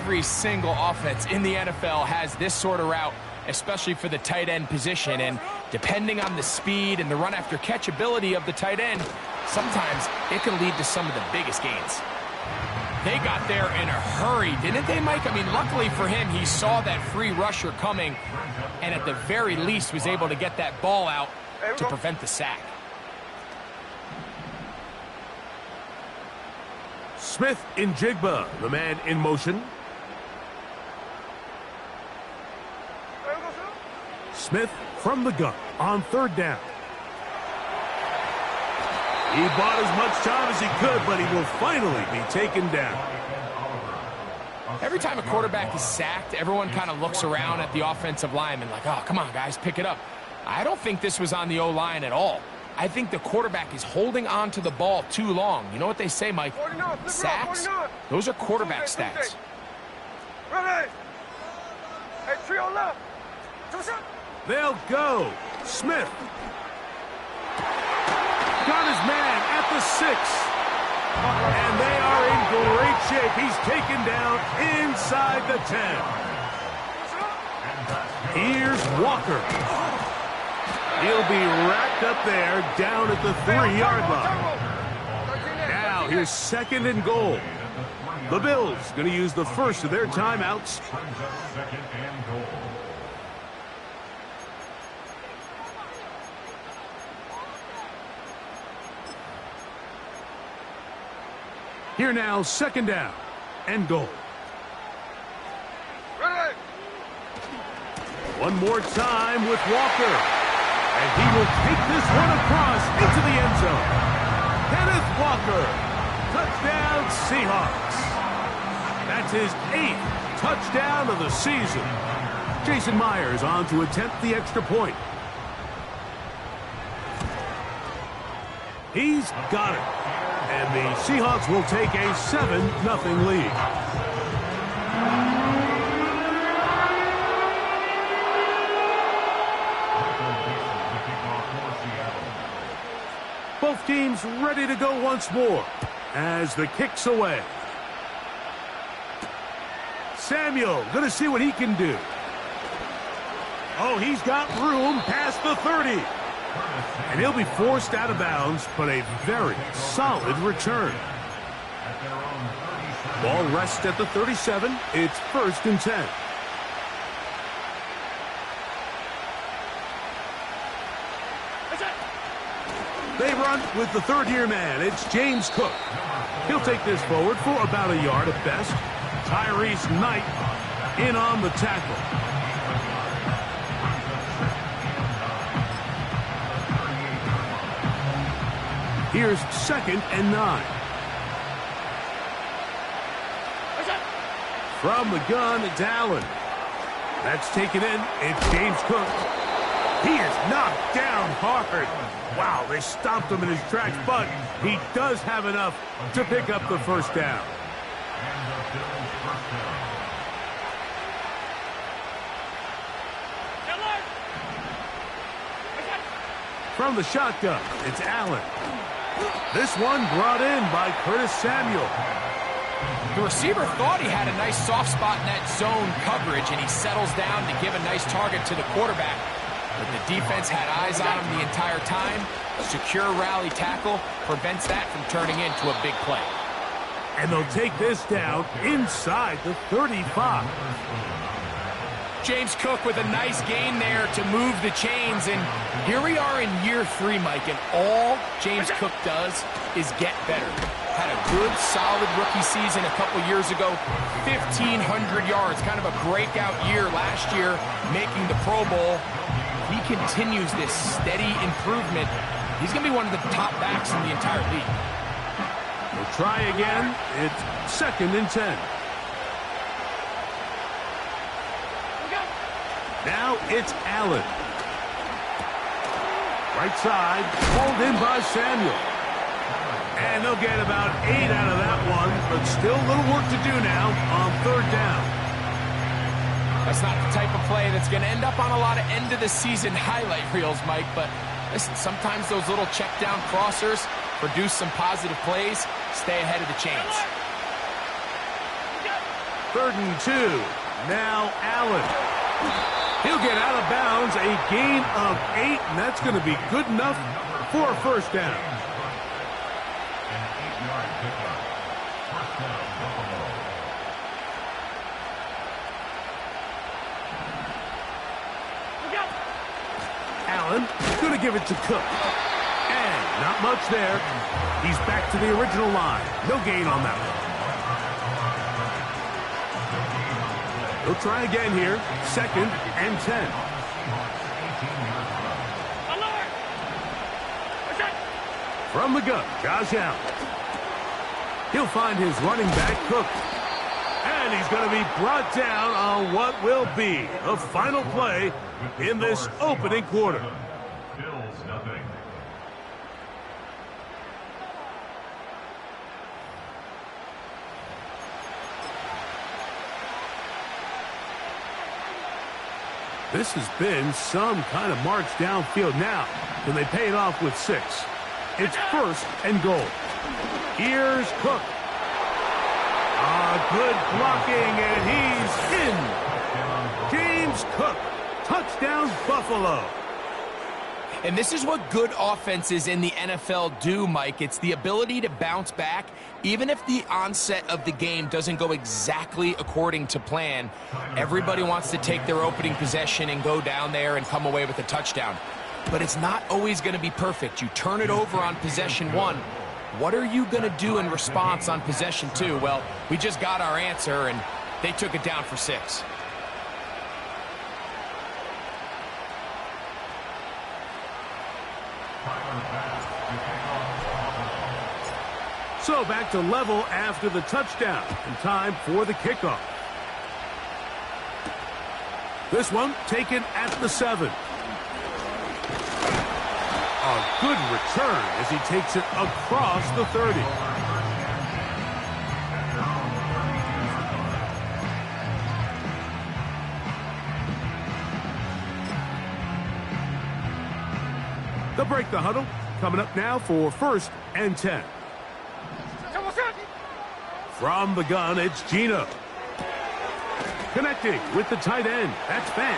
every single offense in the NFL has this sort of route, especially for the tight end position. And depending on the speed and the run-after-catch ability of the tight end, sometimes it can lead to some of the biggest gains. They got there in a hurry, didn't they, Mike? I mean, luckily for him, he saw that free rusher coming and at the very least was able to get that ball out to prevent the sack. Smith in Jigba, the man in motion. Smith from the gun on third down. He bought as much time as he could, but he will finally be taken down. Every time a quarterback is sacked, everyone kind of looks around at the offensive lineman like, oh, come on, guys, pick it up. I don't think this was on the O-line at all. I think the quarterback is holding on to the ball too long. You know what they say, Mike? Sacks, those are quarterback stats. They'll go. Smith. Got his man at the 6. And they are in great shape. He's taken down inside the 10. Here's Walker. He'll be racked up there down at the 3-yard line. Now here's 2nd and goal. The Bills going to use the first of their timeouts. Here now, 2nd down and goal. One more time with Walker. And he will take this one across into the end zone. Kenneth Walker. Touchdown, Seahawks. That's his 8th touchdown of the season. Jason Myers on to attempt the extra point. He's got it. And the Seahawks will take a 7-0 lead. Both teams ready to go once more as the kick's away. Samuel going to see what he can do. Oh, he's got room past the 30. And he'll be forced out of bounds, but a very solid return. Ball rests at the 37. It's 1st and 10. They run with the 3rd-year man. It's James Cook. He'll take this forward for about a yard at best. Tyrese Knight in on the tackle. Here's 2nd and 9. From the gun, it's Allen. That's taken in. It's James Cook. He is knocked down hard. Wow, they stopped him in his tracks, but he does have enough to pick up the 1st down. From the shotgun, it's Allen. This one brought in by Curtis Samuel. The receiver thought he had a nice soft spot in that zone coverage, and he settles down to give a nice target to the quarterback. But the defense had eyes on him the entire time. Secure rally tackle prevents that from turning into a big play. And they'll take this down inside the 35. James Cook with a nice gain there to move the chains, and here we are in year 3, Mike, and all James Cook does is get better. Had a good, solid rookie season a couple years ago, 1,500 yards, kind of a breakout year last year, making the Pro Bowl. He continues this steady improvement. He's going to be one of the top backs in the entire league. We'll try again. It's 2nd and 10. Now it's Allen. Right side, pulled in by Samuel. And they'll get about 8 out of that one, but still a little work to do now on 3rd down. That's not the type of play that's going to end up on a lot of end-of-the-season highlight reels, Mike, but listen, sometimes those little check-down crossers produce some positive plays. Stay ahead of the chains. 3rd and 2. Now Allen. He'll get out of bounds, a gain of 8, and that's going to be good enough for a first down. Allen going to give it to Cook. And not much there. He's back to the original line. No gain on that one. He'll try again here. 2nd and 10. From the gun, Josh Allen. He'll find his running back, Cook. And he's going to be brought down on what will be the final play in this opening quarter. This has been some kind of march downfield now. Can they pay it off with 6? It's 1st and goal. Here's Cook. Good blocking, and he's in. James Cook. Touchdown, Buffalo. And this is what good offenses in the NFL do, Mike. It's the ability to bounce back, even if the onset of the game doesn't go exactly according to plan. Everybody wants to take their opening possession and go down there and come away with a touchdown. But it's not always going to be perfect. You turn it over on possession 1. What are you going to do in response on possession 2? Well, we just got our answer, and they took it down for 6. So back to level after the touchdown, and time for the kickoff. This one taken at the 7. A good return as he takes it across the 30. They'll break the huddle. Coming up now for 1st and 10. From the gun, it's Gino. Connecting with the tight end. That's Fant.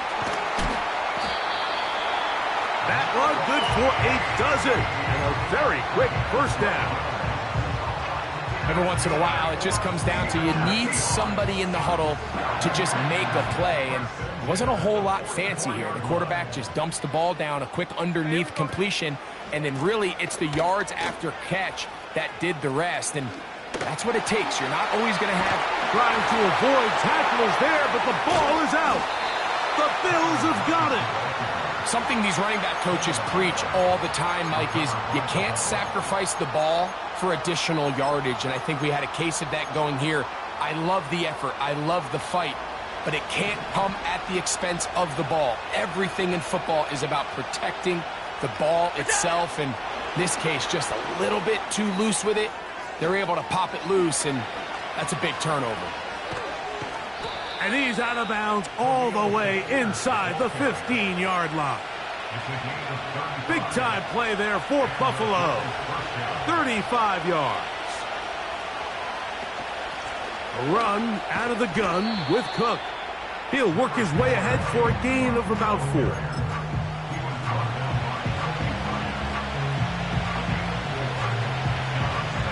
That one good for a dozen. And a very quick first down. Every once in a while, it just comes down to you need somebody in the huddle to just make a play. And it wasn't a whole lot fancy here. The quarterback just dumps the ball down, a quick underneath completion, and then really it's the yards after catch that did the rest. And that's what it takes. You're not always going to have... Trying to avoid tacklers there, but the ball is out. The Bills have got it. Something these running back coaches preach all the time, Mike, is you can't sacrifice the ball for additional yardage, and I think we had a case of that going here. I love the effort. I love the fight, but it can't come at the expense of the ball. Everything in football is about protecting the ball itself, and in this case, just a little bit too loose with it. They're able to pop it loose, and that's a big turnover. And he's out of bounds all the way inside the 15-yard line. Big-time play there for Buffalo. 35 yards. A run out of the gun with Cook. He'll work his way ahead for a gain of about 4.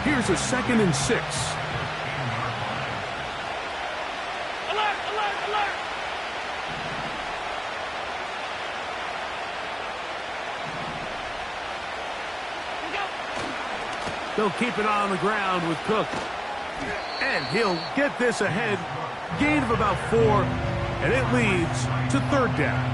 Here's a 2nd and 6. Alert, alert, alert! They'll keep it on the ground with Cook. And he'll get this ahead. Gain of about 4, and it leads to 3rd down.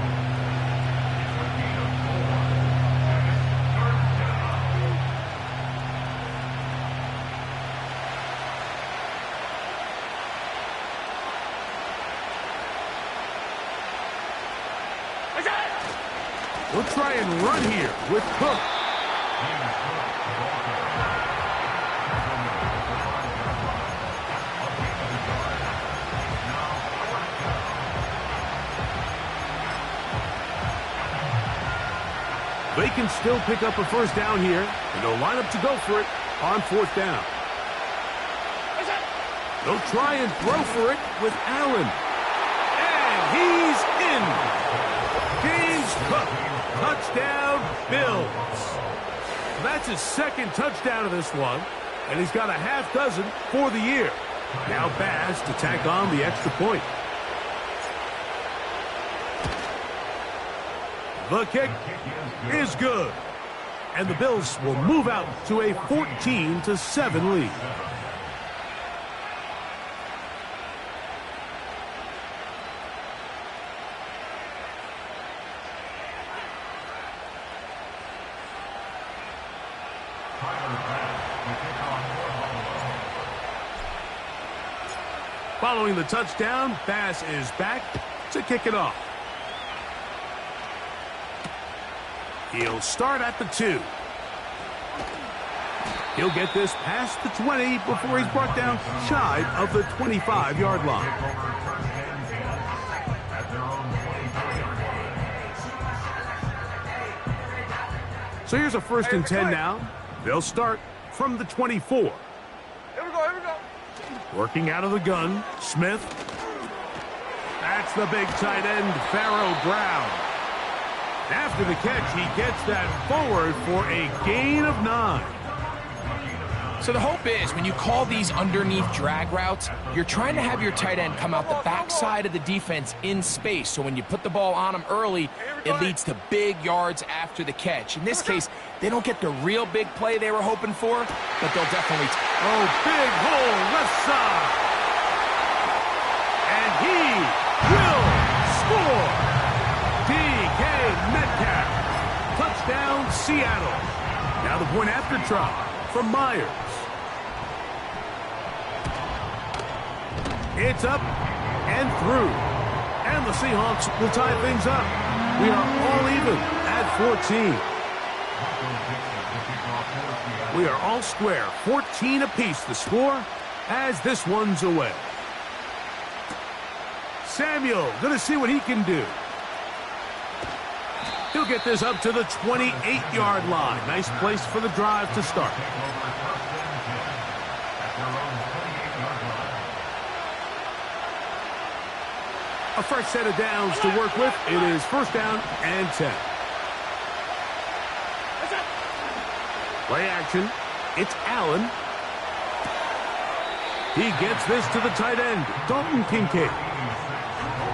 We'll try and run here with Cook. They can still pick up a first down here, and they'll line up to go for it on 4th down. They'll try and throw for it with Allen. And he's in. James Cook, touchdown, Bills. That's his second touchdown of this one, and he's got a half dozen for the year. Now Baz to tack on the extra point. The kick is good, and the Bills will move out to a 14-7 lead. Following the touchdown, Bass is back to kick it off. He'll start at the 2. He'll get this past the 20 before he's brought down shy of the 25-yard line. So here's a 1st and 10 now. They'll start from the 24. Here we go. Working out of the gun, Smith. That's the big tight end, Pharaoh Brown. After the catch, he gets that forward for a gain of 9. So the hope is when you call these underneath drag routes, you're trying to have your tight end come out the backside of the defense in space. So when you put the ball on him early, it leads to big yards after the catch. In this case, they don't get the real big play they were hoping for, but they'll definitely... Oh, big hole left side. And he will score. DK Metcalf. Touchdown, Seattle. Now the point after try from Myers. It's up and through. And the Seahawks will tie things up. We are all even at 14. We are all square. 14 apiece the score as this one's away. Samuel going to see what he can do. He'll get this up to the 28-yard line. Nice place for the drive to start. A fresh set of downs to work with. It is 1st down and 10. Play action. It's Allen. He gets this to the tight end, Dalton Kincaid.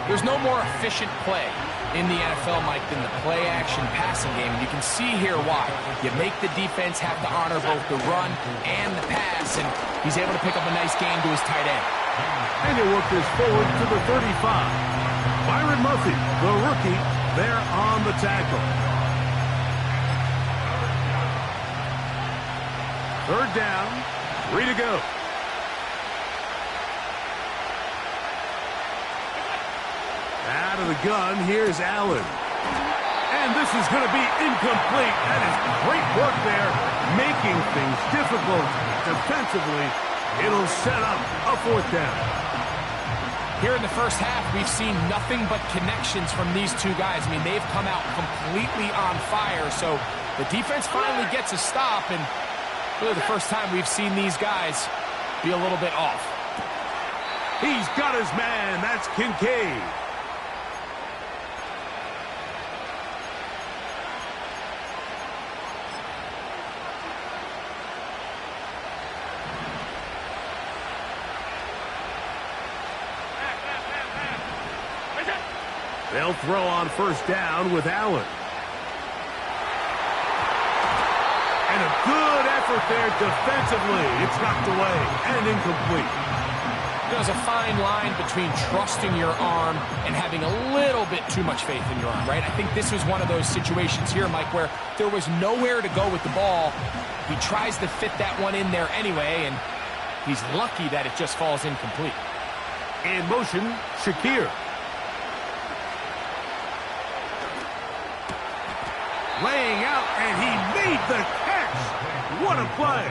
There's no more efficient play in the NFL, Mike, than the play-action passing game. And you can see here why. You make the defense have to honor both the run and the pass, and he's able to pick up a nice gain to his tight end. And he'll work this forward to the 35. Byron Murphy, the rookie, there on the tackle. 3rd down, 3 to go. Out of the gun, here's Allen. And this is going to be incomplete. That is great work there, making things difficult defensively. It'll set up a 4th down. Here in the first half, we've seen nothing but connections from these two guys. I mean, they've come out completely on fire. So the defense finally gets a stop, and really the first time we've seen these guys be a little bit off. He's got his man. That's Kincaid. They'll throw on 1st down with Allen. And a good effort there defensively. It's knocked away and incomplete. There's a fine line between trusting your arm and having a little bit too much faith in your arm, right? I think this was one of those situations here, Mike, where there was nowhere to go with the ball. He tries to fit that one in there anyway, and he's lucky that it just falls incomplete. In motion, Shakir. Laying out, and he made the catch. What a play.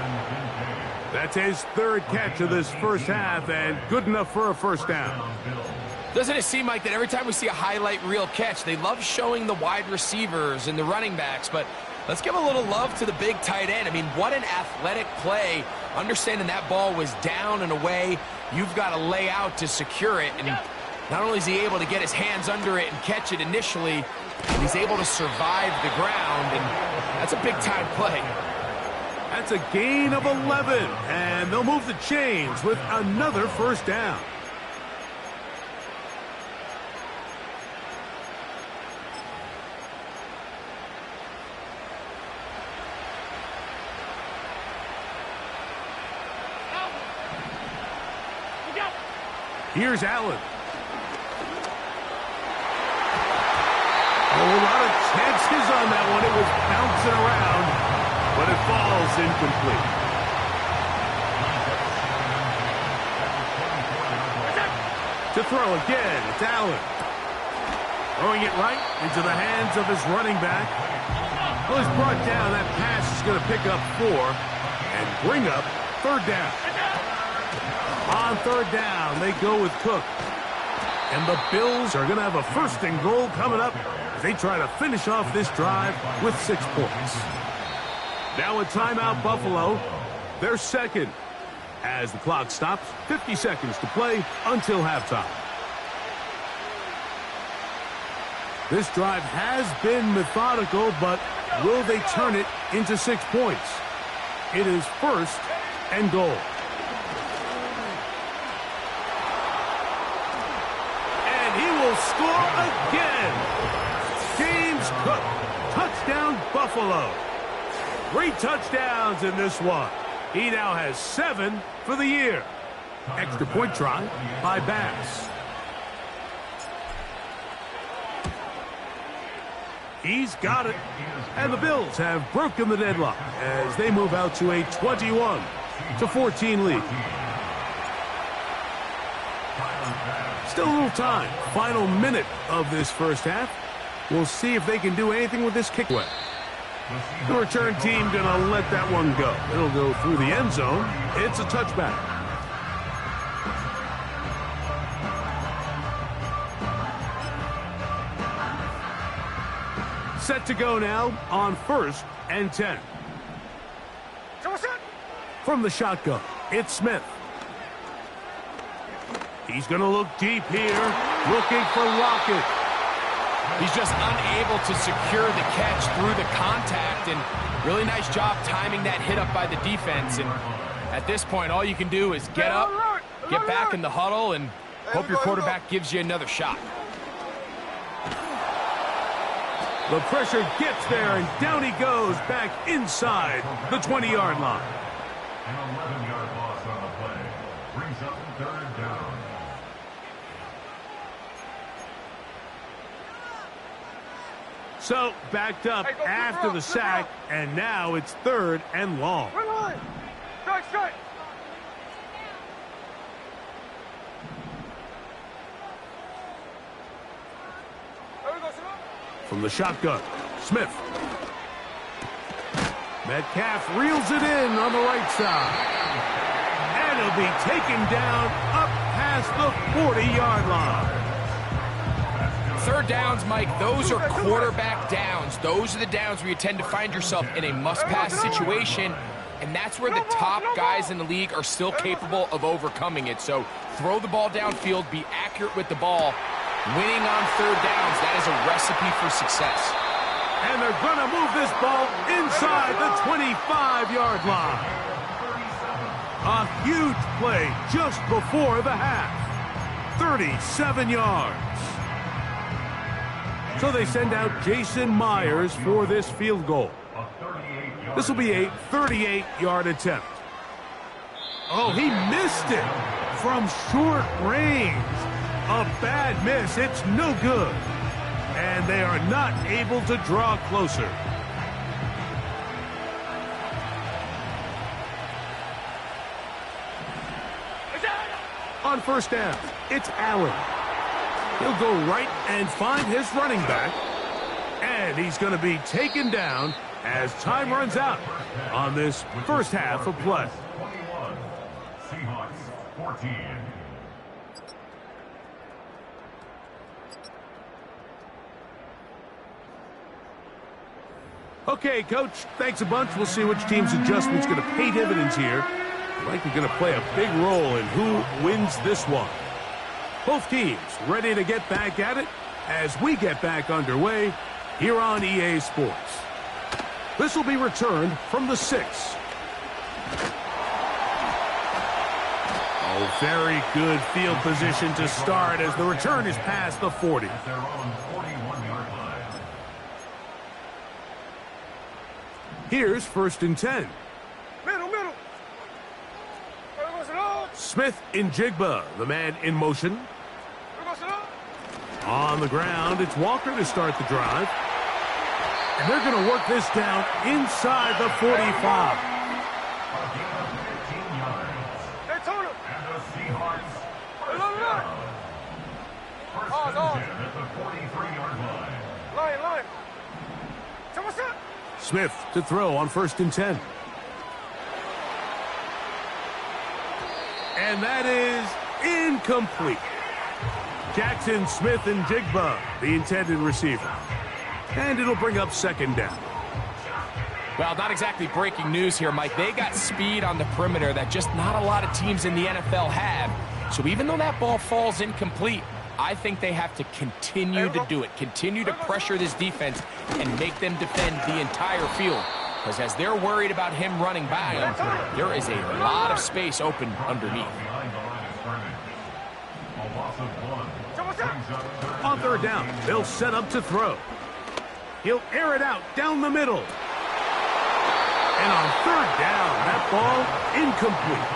That's his 3rd catch of this first half, and good enough for a 1st down. Doesn't it seem like that every time we see a highlight reel catch, they love showing the wide receivers and the running backs, but let's give a little love to the big tight end. I mean, what an athletic play understanding that ball was down and away. You've got to lay out to secure it, and not only is he able to get his hands under it and catch it initially, he's able to survive the ground, and that's a big-time play. That's a gain of 11, and they'll move the chains with another first down. Here's Allen. Oh, a lot of chances on that one. It was bouncing around, but it falls incomplete. To throw again, it's Allen. Throwing it right into the hands of his running back. Well, he's brought down. That pass is going to pick up 4 and bring up third down. On third down, they go with Cook. And the Bills are going to have a first and goal coming up as they try to finish off this drive with 6 points. Now a timeout, Buffalo. They're second as the clock stops. 50 seconds to play until halftime. This drive has been methodical, but will they turn it into 6 points? It is first and goal. Score again. James Cook, touchdown Buffalo. 3 touchdowns in this one. He now has 7 for the year. Extra point try by Bass. He's got it. And the Bills have broken the deadlock as they move out to a 21-14 lead. Still a little time. Final minute of this first half. We'll see if they can do anything with this kick away. The return team going to let that one go. It'll go through the end zone. It's a touchback. Set to go now on 1st and 10. From the shotgun, it's Smith. He's going to look deep here, looking for Lockett. He's just unable to secure the catch through the contact, and really nice job timing that hit up by the defense. And at this point, all you can do is get up, get back in the huddle, and hope your quarterback gives you another shot. The pressure gets there, and down he goes back inside the 20-yard line. An 11-yard loss on the play brings up third down. So, backed up after the sack, and now it's 3rd and long. Strike. From the shotgun, Smith. Metcalf reels it in on the right side. And he'll be taken down up past the 40-yard line. Third downs, Mike, those are quarterback downs. Those are the downs where you tend to find yourself in a must-pass situation, and that's where the top guys in the league are still capable of overcoming it. So throw the ball downfield, be accurate with the ball. Winning on third downs, that is a recipe for success. And they're going to move this ball inside the 25-yard line. A huge play just before the half. 37 yards. So they send out Jason Myers for this field goal. This will be a 38-yard attempt. Oh, he missed it from short range. A bad miss. It's no good. And they are not able to draw closer. On first down, it's Allen. He'll go right and find his running back. And he's going to be taken down as time runs out on this first half of play. 21, Seahawks 14. Okay, Coach, thanks a bunch. We'll see which team's adjustment's going to pay dividends here Likely going to play a big role in who wins this one. Both teams ready to get back at it as we get back underway here on EA Sports. This will be returned from the 6. Oh, very good field position to start as the return is past the 40. At their own 41-yard line. Here's 1st and 10. Middle. Smith in Jigba, the man in motion. On the ground, it's Walker to start the drive. And they're going to work this down inside the 45. A gain of 15 yards. Daytona. And the Seahawks first Look. down. First and On. 10 at the 43-yard line. Line. What's up? Smith to throw on 1st and 10. And that is incomplete. Jackson Smith and Jigba, the intended receiver. And it'll bring up 2nd down. Well, not exactly breaking news here, Mike. They got speed on the perimeter that just not a lot of teams in the NFL have. So even though that ball falls incomplete, I think they have to continue to do it. Continue to pressure this defense and make them defend the entire field. Because as they're worried about him running by them, there is a lot of space open underneath. Behind the line of scrimmage. A loss of 1. Brings up third On 3rd down, they'll set up to throw. He'll air it out down the middle. And on 3rd down, that ball incomplete.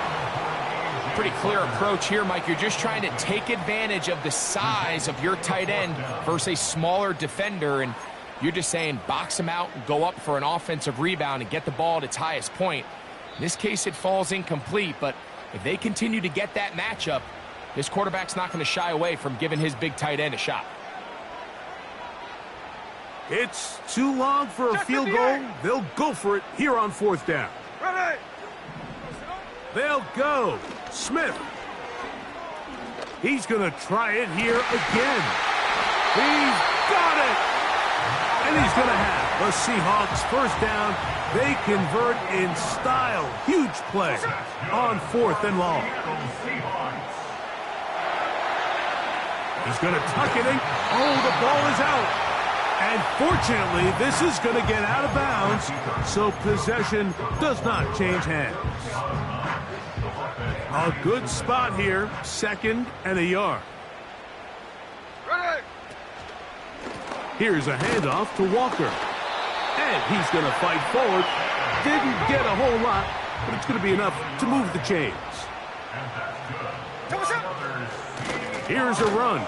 Pretty clear approach here, Mike. You're just trying to take advantage of the size of your tight end versus a smaller defender, and you're just saying box him out and go up for an offensive rebound and get the ball at its highest point. In this case, it falls incomplete, but if they continue to get that matchup, this quarterback's not going to shy away from giving his big tight end a shot. It's too long for a field goal. They'll go for it here on 4th down. Ready. They'll go. Smith. He's going to try it here again. He's got it. And he's going to have the Seahawks 1st down. They convert in style. Huge play on 4th and long. He's going to tuck it in. Oh, the ball is out. And fortunately, this is going to get out of bounds, so possession does not change hands. A good spot here, 2nd and a yard. Ready. Here's a handoff to Walker. And he's going to fight forward. Didn't get a whole lot, but it's going to be enough to move the chains. What's up? Here's a run.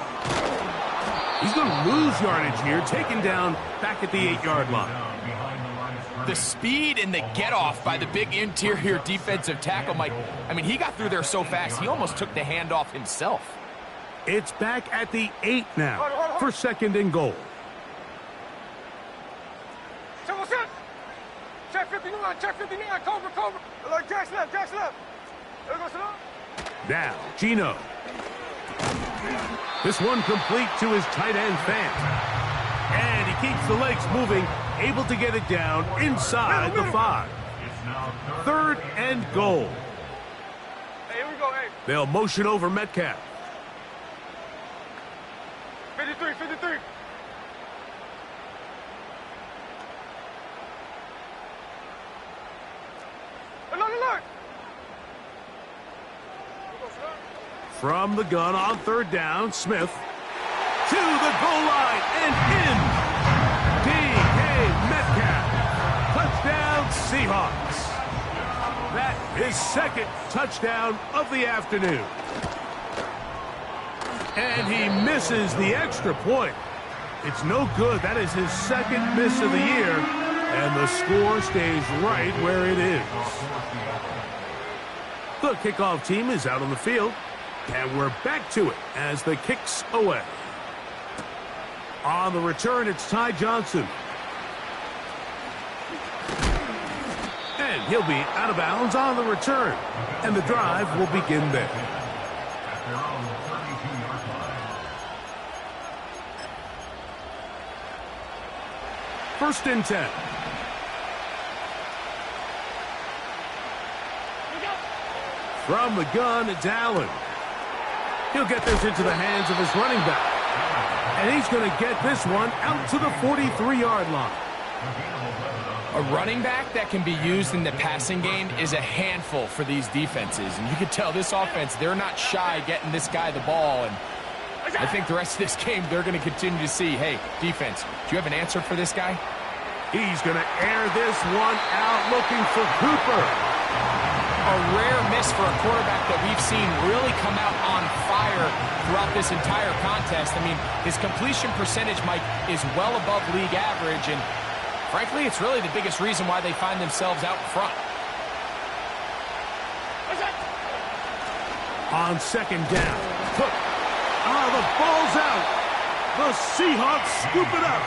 He's going to lose yardage here, taken down back at the 8-yard line. The speed and the get-off by the big interior defensive tackle, Mike. I mean, he got through there so fast, he almost took the handoff himself. It's back at the 8 now for 2nd and goal. What's up? Check 59, Cobra. Like Jack's left. There goes it up. Now, Gino. This one complete to his tight end, Fant. And he keeps the legs moving, able to get it down inside the 5. 3rd and goal. Hey, here we go, hey. They'll motion over Metcalf. 53. Look. From the gun on 3rd down, Smith to the goal line and in. DK Metcalf. Touchdown, Seahawks. That is 2nd touchdown of the afternoon. And he misses the extra point. It's no good. That is his 2nd miss of the year. And the score stays right where it is. The kickoff team is out on the field. And we're back to it as the kick's away. On the return, it's Ty Johnson. And he'll be out of bounds on the return. And the drive will begin there. At their own 32-yard line. 1st and 10. From the gun, it's Allen. He'll get this into the hands of his running back. And he's going to get this one out to the 43-yard line. A running back that can be used in the passing game is a handful for these defenses. And you can tell this offense, they're not shy getting this guy the ball. And I think the rest of this game, they're going to continue to see, hey, defense, do you have an answer for this guy? He's going to air this one out looking for Cooper. A rare miss for a quarterback that we've seen really come out on fire throughout this entire contest. I mean, his completion percentage, Mike, is well above league average, and frankly, it's really the biggest reason why they find themselves out front. On second down, Cook. The ball's out. The Seahawks scoop it up.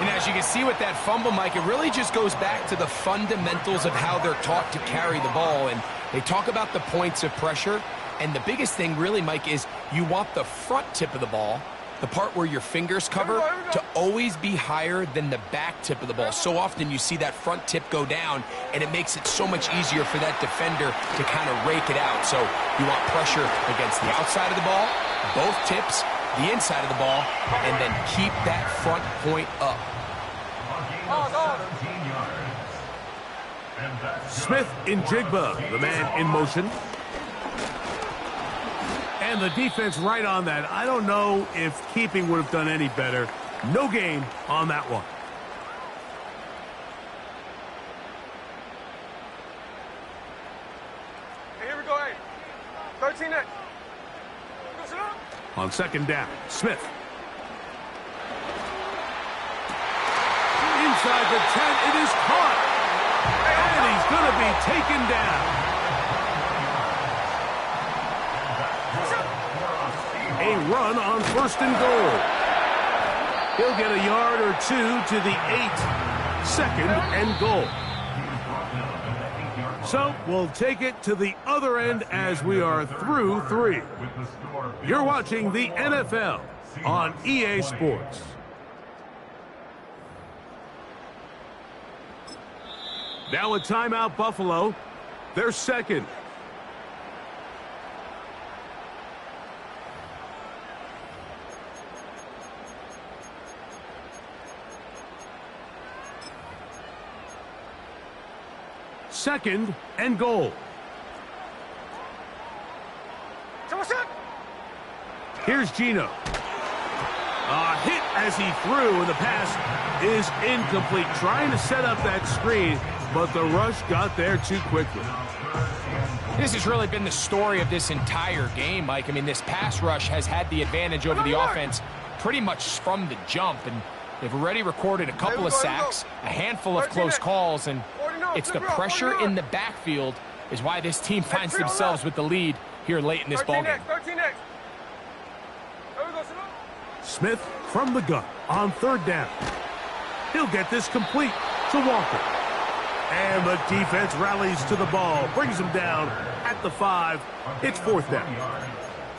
And as you can see with that fumble, Mike, it really just goes back to the fundamentals of how they're taught to carry the ball. And they talk about the points of pressure. And the biggest thing really, Mike, is you want the front tip of the ball, the part where your fingers cover, to always be higher than the back tip of the ball. So often you see that front tip go down, and it makes it so much easier for that defender to kind of rake it out. So you want pressure against the outside of the ball, both tips, the inside of the ball, and then keep that front point up. Smith in Jigba, the man in motion. And the defense right on that. I don't know if keeping would have done any better. No gain on that one. Hey, here we go, hey. 13-8. On second down, Smith. Inside the 10, it is caught. And he's going to be taken down. A run on first and goal. He'll get a yard or two to the 8. Second and goal. So we'll take it to the other end as we are through 3. You're watching the NFL on EA Sports. Now a timeout, Buffalo. They're second. Second and goal. Here's Geno. A hit as he threw, and the pass is incomplete. Trying to set up that screen, but the rush got there too quickly. This has really been the story of this entire game, Mike. I mean, this pass rush has had the advantage over the offense pretty much from the jump, and they've already recorded a couple of sacks, a handful of close calls, and it's the pressure in the backfield is why this team finds themselves with the lead here late in this ballgame. Smith from the gun on third down. He'll get this complete to Walker. And the defense rallies to the ball, brings him down at the 5. It's fourth down.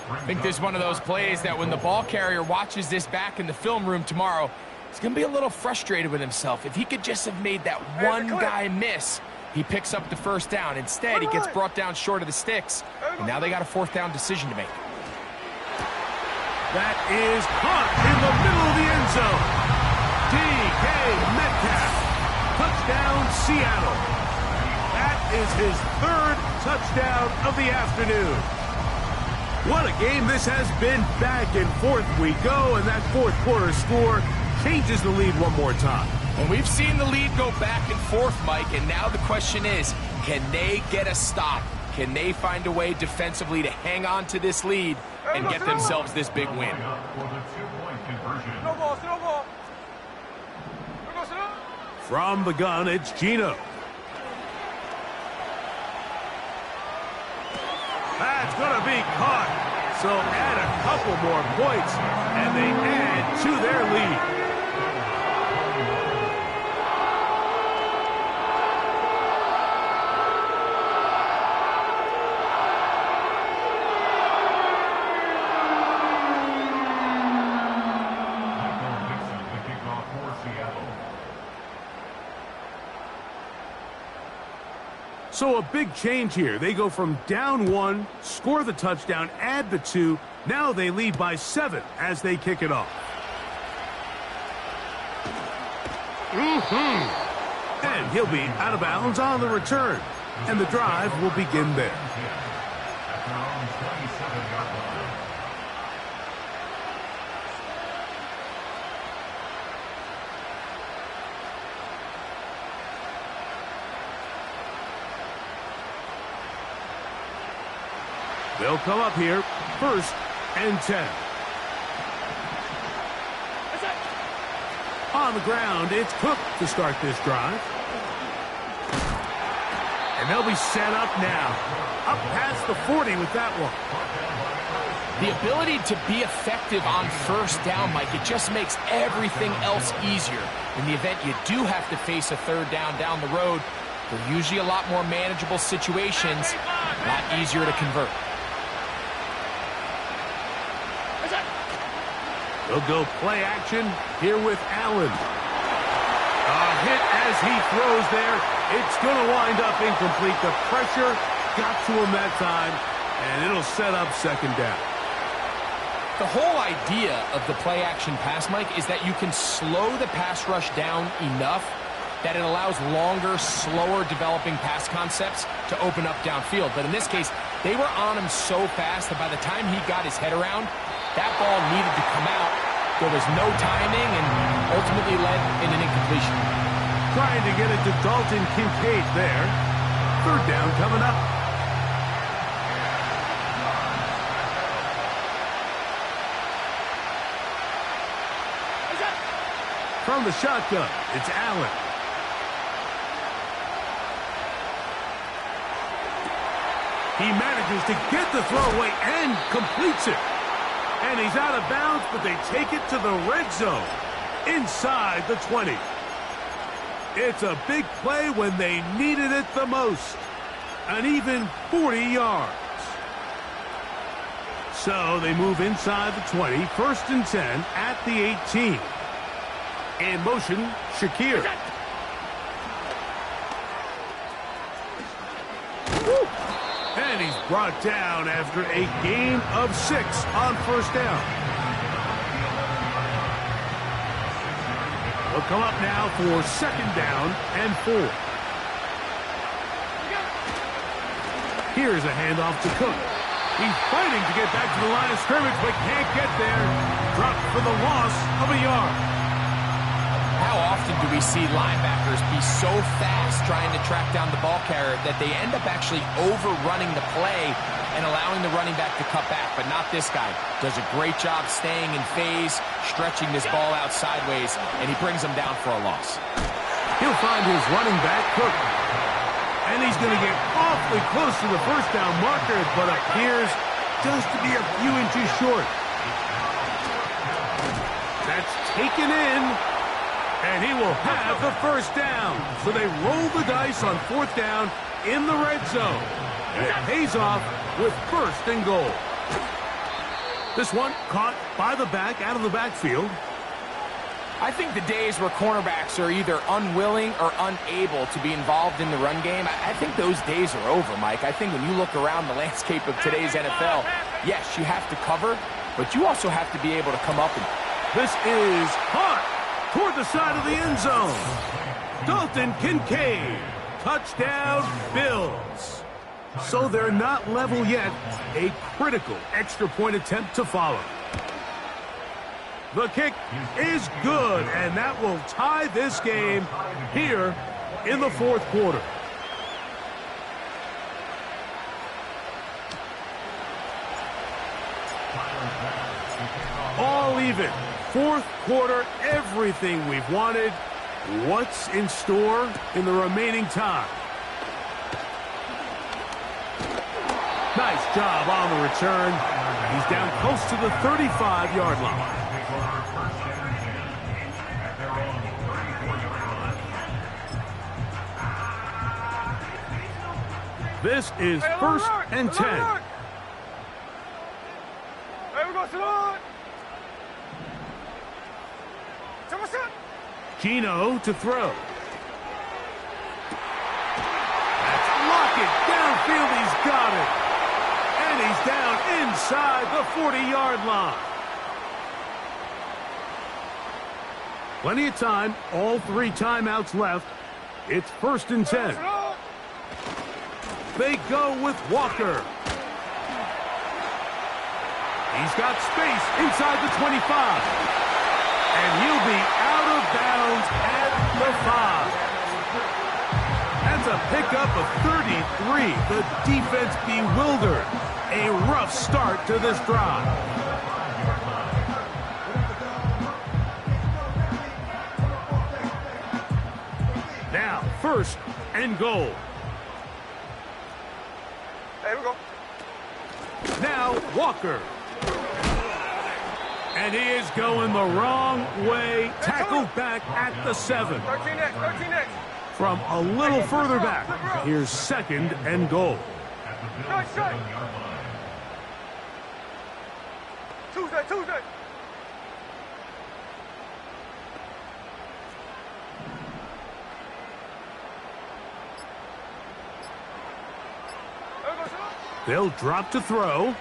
I think this is one of those plays that when the ball carrier watches this back in the film room tomorrow, he's going to be a little frustrated with himself. If he could just have made that one guy miss, he picks up the first down. Instead, he gets brought down short of the sticks, and now they got a fourth down decision to make. That is caught in the middle of the end zone. DK Metcalf. Touchdown, Seattle. That is his 3rd touchdown of the afternoon. What a game this has been. Back and forth we go, and that fourth quarter score changes the lead one more time. And we've seen the lead go back and forth, Mike, and now the question is, can they get a stop? Can they find a way defensively to hang on to this lead and get themselves this big win? From the gun, it's Geno. That's going to be caught. So add a couple more points, and they add to their lead. So a big change here. They go from down 1, score the touchdown, add the 2. Now they lead by 7 as they kick it off. And he'll be out of bounds on the return. And the drive will begin there. At their own 27-yard line. They'll come up here, 1st and 10. On the ground, it's Cook to start this drive. And they'll be set up now. Up past the 40 with that one. The ability to be effective on 1st down, Mike, it just makes everything else easier. In the event you do have to face a 3rd down the road, they're usually a lot more manageable situations, a lot easier to convert. They'll go play action here with Allen. A hit as he throws there. It's going to wind up incomplete. The pressure got to him that time, and it'll set up 2nd down. The whole idea of the play action pass, Mike, is that you can slow the pass rush down enough that it allows longer, slower developing pass concepts to open up downfield. But in this case, they were on him so fast that by the time he got his head around, that ball needed to come out. There was no timing and ultimately led in an incompletion. Trying to get it to Dalton Kincaid there. 3rd down coming up. From the shotgun, it's Allen. He manages to get the throw away and completes it. And he's out of bounds, but they take it to the red zone inside the 20. It's a big play when they needed it the most. An even 40 yards. So they move inside the 20, 1st and 10 at the 18. In motion, Shakir. And he's brought down after a gain of 6 on 1st down. They'll come up now for 2nd down and 4. Here's a handoff to Cook. He's fighting to get back to the line of scrimmage, but can't get there. Dropped for the loss of a yard. How often do we see linebackers be so fast trying to track down the ball carrier that they end up actually overrunning the play and allowing the running back to cut back? But not this guy. Does a great job staying in phase, stretching this ball out sideways, and he brings them down for a loss. He'll find his running back, Cook. And he's going to get awfully close to the 1st down marker, but appears just to be a few inches short. That's taken in. And he will have the 1st down. So they roll the dice on 4th down in the red zone. And it pays off with 1st and goal. This one caught by the back out of the backfield. I think the days where cornerbacks are either unwilling or unable to be involved in the run game, I think those days are over, Mike. I think when you look around the landscape of today's NFL, yes, you have to cover, but you also have to be able to come up and... This is hot toward the side of the end zone. Dalton Kincaid. Touchdown, Bills. So they're not level yet. A critical extra point attempt to follow. The kick is good, and that will tie this game here in the 4th quarter. All even. 4th quarter, everything we've wanted. What's in store in the remaining time? Nice job on the return. He's down close to the 35-yard line. This is 1st and 10. Hey, we go to the Gino to throw. That's blocked inside the 40-yard line. Plenty of time, all 3 timeouts left. It's 1st and 10. They go with Walker. He's got space inside the 25. And he'll be out of bounds at the 5. That's a pickup of 33. The defense bewildered. A rough start to this drive. Now, 1st and goal. There we go. Now, Walker. And he is going the wrong way. Tackled back at the 7. 13X. From a little further back, here's 2nd and goal. Straight. Tuesday. They'll drop to throw.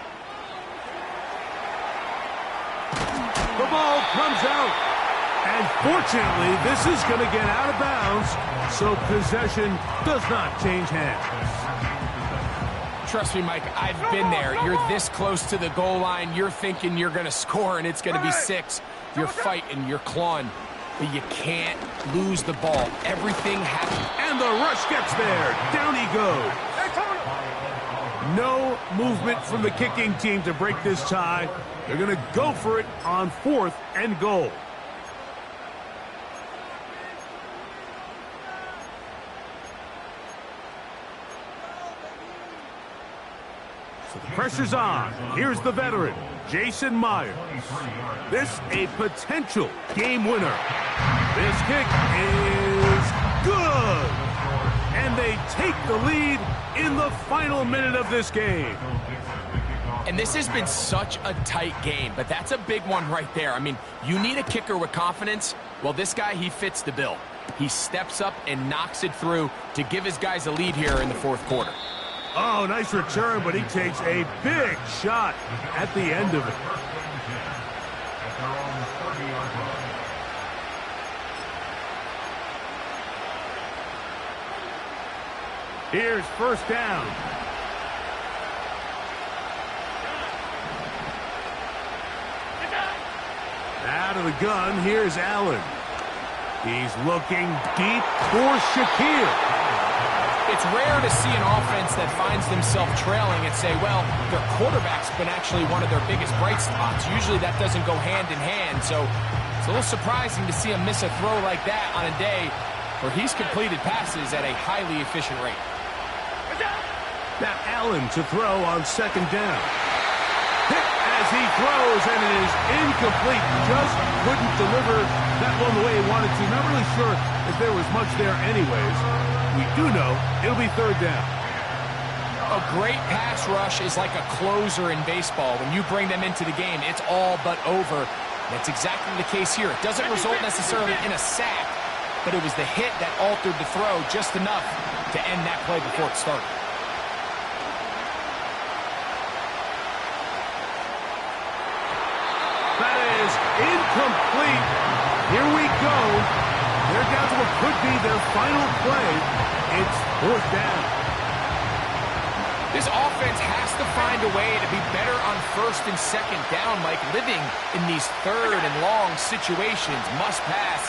The ball comes out. And fortunately, this is going to get out of bounds, so possession does not change hands. Trust me, Mike, I've been there. You're this close to the goal line. You're thinking you're going to score, and it's going to be 6. You're fighting, you're clawing, but you can't lose the ball. Everything happens. And the rush gets there. Down he goes. No movement from the kicking team to break this tie. They're going to go for it on 4th and goal. So the pressure's on. Here's the veteran, Jason Myers. This a potential game winner. This kick is good. And they take the lead in the final minute of this game. And this has been such a tight game, but that's a big one right there. I mean, you need a kicker with confidence. Well, this guy, he fits the bill. He steps up and knocks it through to give his guys a lead here in the 4th quarter. Oh, nice return, but he takes a big shot at the end of it. Here's 1st down. Out of the gun, here's Allen. He's looking deep for Shaquille. It's rare to see an offense that finds themselves trailing and say, well, their quarterback's been actually one of their biggest bright spots. Usually that doesn't go hand in hand, so it's a little surprising to see him miss a throw like that on a day where he's completed passes at a highly efficient rate. Now Allen to throw on 2nd down. Hit as he throws, and it is incomplete. Just couldn't deliver that one the way he wanted to. Not really sure if there was much there anyways. We do know it'll be 3rd down. A great pass rush is like a closer in baseball. When you bring them into the game, it's all but over. That's exactly the case here. It doesn't result necessarily in a sack, but it was the hit that altered the throw just enough to end that play before it started. That is incomplete. Here we go. They're down to what could be their final play. It's 4th down. This offense has to find a way to be better on 1st and 2nd down. Like living in these 3rd and long situations, must pass,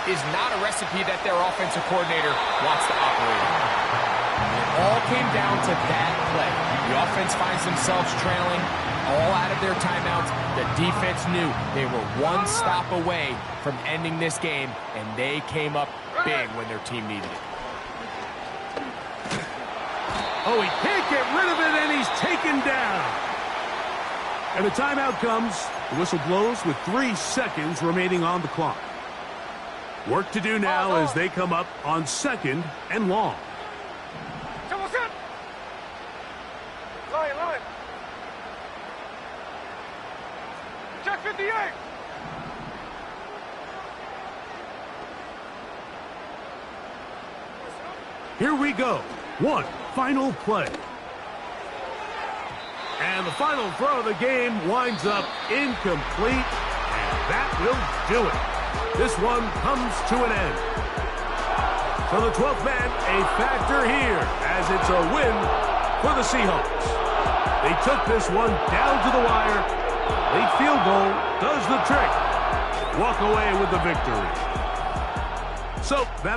is not a recipe that their offensive coordinator wants to operate on. It all came down to that play. The offense finds themselves trailing, all out of their timeouts. The defense knew they were one stop away from ending this game, and they came up big when their team needed it. Oh, he can't get rid of it, and he's taken down. And the timeout comes. The whistle blows with 3 seconds remaining on the clock. Work to do now as they come up on 2nd and long. Line. Check 58. Here we go. One final play. And the final throw of the game winds up incomplete, and that will do it. This one comes to an end. So the 12th man, a factor here, as it's a win for the Seahawks. They took this one down to the wire. Late field goal does the trick. Walk away with the victory. So that